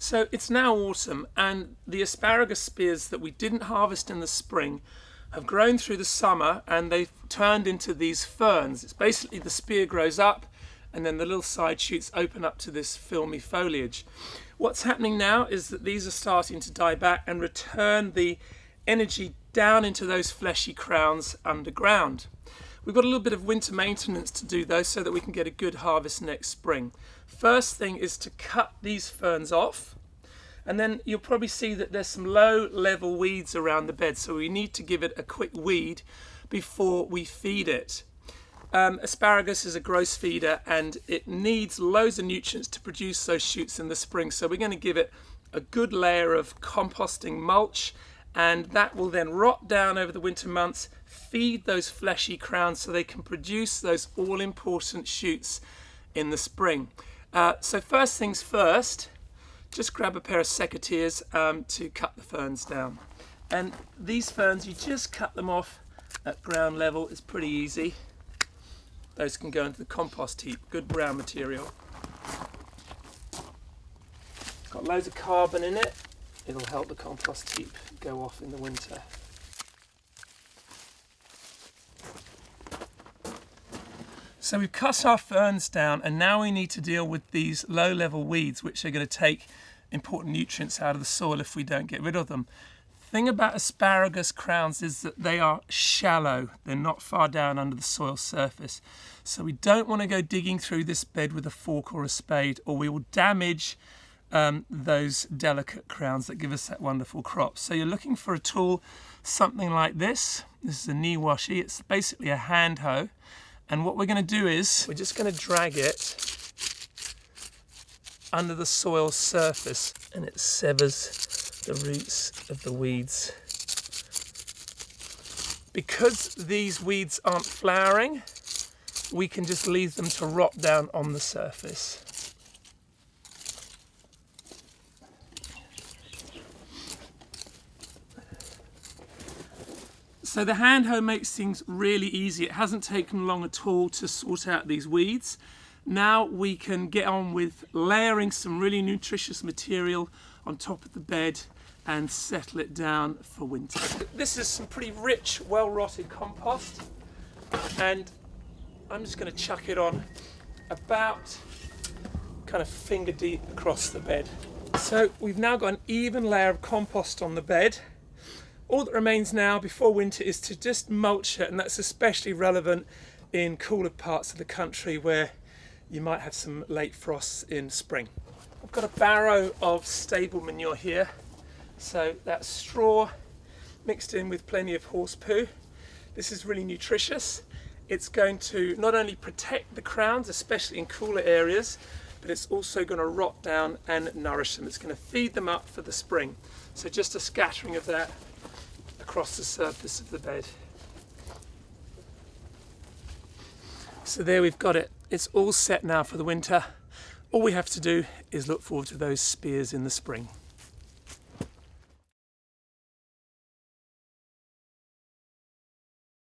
So it's now autumn, and the asparagus spears that we didn't harvest in the spring have grown through the summer, and they've turned into these ferns. It's basically the spear grows up and then the little side shoots open up to this filmy foliage. What's happening now is that these are starting to die back and return the energy down into those fleshy crowns underground. We've got a little bit of winter maintenance to do though, so that we can get a good harvest next spring. First thing is to cut these ferns off, and then you'll probably see that there's some low level weeds around the bed, so we need to give it a quick weed before we feed it. Asparagus is a gross feeder and it needs loads of nutrients to produce those shoots in the spring, so we're going to give it a good layer of composting mulch, and that will then rot down over the winter months, feed those fleshy crowns so they can produce those all-important shoots in the spring. So first things first, just grab a pair of secateurs to cut the ferns down. And these ferns, you just cut them off at ground level. It's pretty easy. Those can go into the compost heap, good brown material. It's got loads of carbon in it. It'll help the compost heap go off in the winter. So we've cut our ferns down, and now we need to deal with these low-level weeds, which are going to take important nutrients out of the soil if we don't get rid of them. The thing about asparagus crowns is that they are shallow. They're not far down under the soil surface. So we don't want to go digging through this bed with a fork or a spade, or we will damage those delicate crowns that give us that wonderful crop. So you're looking for a tool, something like this. This is a knee washy. It's basically a hand hoe. And what we're going to do is we're just going to drag it under the soil surface, and it severs the roots of the weeds. Because these weeds aren't flowering, we can just leave them to rot down on the surface. So the hand hoe makes things really easy. It hasn't taken long at all to sort out these weeds. Now we can get on with layering some really nutritious material on top of the bed and settle it down for winter. This is some pretty rich, well-rotted compost, and I'm just going to chuck it on about kind of finger deep across the bed. So we've now got an even layer of compost on the bed. All that remains now before winter is to just mulch it, and that's especially relevant in cooler parts of the country where you might have some late frosts in spring. I've got a barrow of stable manure here, so that's straw mixed in with plenty of horse poo. This is really nutritious. It's going to not only protect the crowns, especially in cooler areas, but it's also going to rot down and nourish them. It's going to feed them up for the spring. So just a scattering of that across the surface of the bed. So there we've got it. It's all set now for the winter. All we have to do is look forward to those spears in the spring.